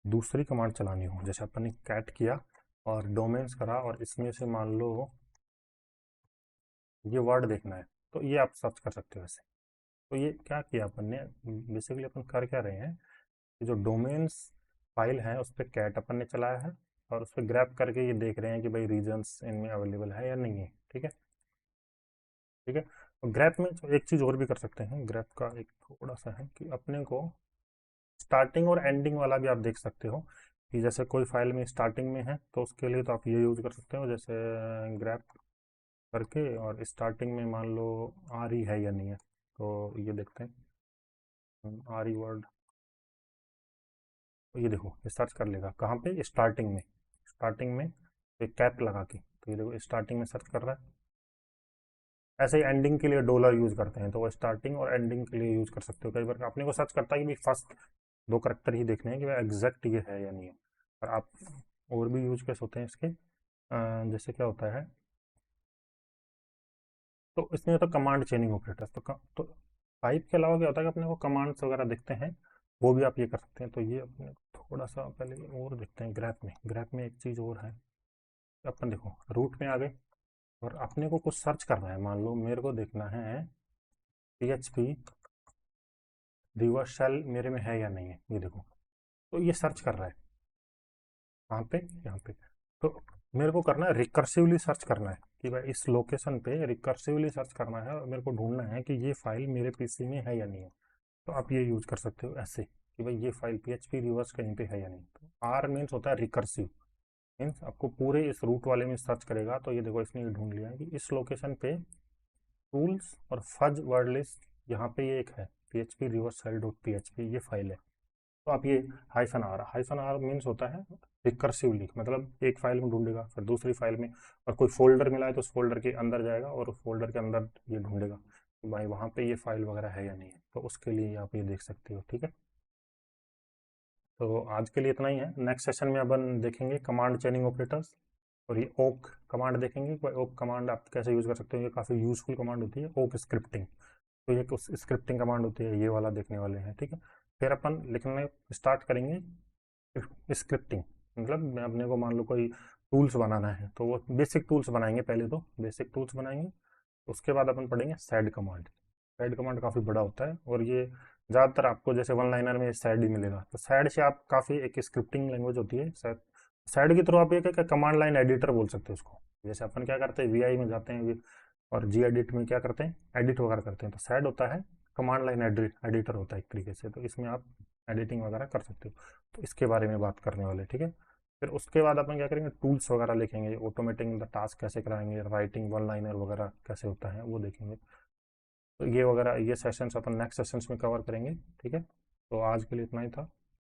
S1: दूसरी कमांड चलानी हो। जैसे अपन ने कैट किया और डोमेन्स करा और इसमें से मान लो ये वर्ड देखना है, तो ये आप सर्च कर सकते हो ऐसे। तो ये क्या किया अपन ने, बेसिकली अपन कर क्या रहे हैं कि जो डोमेन्स फाइल है उस पर कैट अपन ने चलाया है और उस पर ग्रैप करके ये देख रहे हैं कि भाई रीजन्स इनमें अवेलेबल है या नहीं है। ठीक है, ठीक है। और ग्रैप में तो एक चीज़ और भी कर सकते हैं, ग्रैप का एक थोड़ा सा है कि अपने को स्टार्टिंग और एंडिंग वाला भी आप देख सकते हो कि जैसे कोई फाइल में स्टार्टिंग में है तो उसके लिए तो आप ये यूज कर सकते हो, जैसे ग्रैप करके और स्टार्टिंग में मान लो आर ही है या नहीं है, तो ये देखते हैं आर ई वर्ड। तो ये देखो ये सर्च कर लेगा कहाँ पे, स्टार्टिंग में। स्टार्टिंग में एक कैप लगा के, तो ये देखो स्टार्टिंग में सर्च कर रहा है। ऐसे ही एंडिंग के लिए डॉलर यूज करते हैं, तो वो स्टार्टिंग और एंडिंग के लिए यूज कर सकते हो। कई बार अपने को सर्च करता है कि भाई फर्स्ट दो करेक्टर ही देखने हैं कि भाई एग्जैक्ट ये है या नहीं है। और आप और भी यूज केस होते हैं इसके, जैसे क्या होता है, तो इसमें होता है कमांड चेनिंग ऑपरेटर। तो पाइप के अलावा क्या होता है कि अपने को कमांड्स वगैरह दिखते हैं, वो भी आप ये कर सकते हैं। तो ये अपने थोड़ा सा पहले और देखते हैं ग्रैप में। ग्रैप में एक चीज़ और है, अपन देखो रूट में आ गए और अपने को कुछ सर्च करना है। मान लो मेरे को देखना है PHP रिवर्स शेल मेरे में है या नहीं है, ये देखो। तो ये सर्च कर रहा है कहाँ पे, यहाँ पे। तो मेरे को करना है रिकर्सिवली सर्च करना है कि भाई इस लोकेशन पे रिकर्सिवली सर्च करना है और मेरे को ढूंढना है कि ये फाइल मेरे पीसी में है या नहीं है। तो आप ये यूज कर सकते हो ऐसे कि भाई ये फाइल PHP रिवर्स कहीं पे है या नहीं। तो आर मीन्स होता है रिकर्सिव, मीन्स आपको पूरे इस रूट वाले में सर्च करेगा। तो ये देखो इसने ये ढूंढ लिया है कि इस लोकेशन पे टूल्स और फज वर्ड लिस्ट यहाँ पे ये एक है PHP reverse shell dot PHP ये फाइल है। तो आप ये हाइफन आर मीन्स होता है रिकर्सिवली, मतलब एक फाइल में ढूंढेगा फिर दूसरी फाइल में, और कोई फोल्डर मिला है तो उस फोल्डर के अंदर जाएगा और उस फोल्डर के अंदर ये ढूंढेगा कि भाई वहाँ पे ये फाइल वगैरह है या नहीं है। तो उसके लिए आप ये देख सकते हो। ठीक है, तो आज के लिए इतना ही है। नेक्स्ट सेशन में अपन देखेंगे कमांड चेनिंग ऑपरेटर्स और ये ओक कमांड देखेंगे कि ओक कमांड आप कैसे यूज़ कर सकते हो। ये काफ़ी यूजफुल कमांड होती है ओक स्क्रिप्टिंग। तो ये कुछ स्क्रिप्टिंग कमांड होती है, ये वाला देखने वाले हैं। ठीक है, फिर अपन लिखने स्टार्ट करेंगे स्क्रिप्टिंग। मतलब मैं अपने को मान लो कोई टूल्स बनाना है तो वो बेसिक टूल्स बनाएंगे, पहले तो बेसिक टूल्स बनाएंगे। उसके बाद अपन पढ़ेंगे सैड कमांड। सैड कमांड काफ़ी बड़ा होता है और ये ज़्यादातर आपको जैसे वन लाइनर में सैड ही मिलेगा। तो सैड से आप काफ़ी एक स्क्रिप्टिंग लैंग्वेज होती है सैड। सैड के थ्रू आप एक कमांड लाइन एडिटर बोल सकते हो उसको। जैसे अपन क्या करते हैं VI में जाते हैं और जी एडिट में क्या करते हैं एडिट वगैरह करते हैं, तो सैड होता है कमांड लाइन एडिटर होता है एक तरीके से। तो इसमें आप एडिटिंग वगैरह कर सकते हो। तो इसके बारे में बात करने वाले। ठीक है, फिर उसके बाद अपन क्या करेंगे टूल्स वगैरह लिखेंगे, ऑटोमेटिंग द टास्क कैसे कराएंगे, राइटिंग वन लाइनर वगैरह कैसे होता है वो देखेंगे। तो ये वगैरह ये सेशंस अपन नेक्स्ट सेशंस में कवर करेंगे। ठीक है, तो आज के लिए इतना ही था।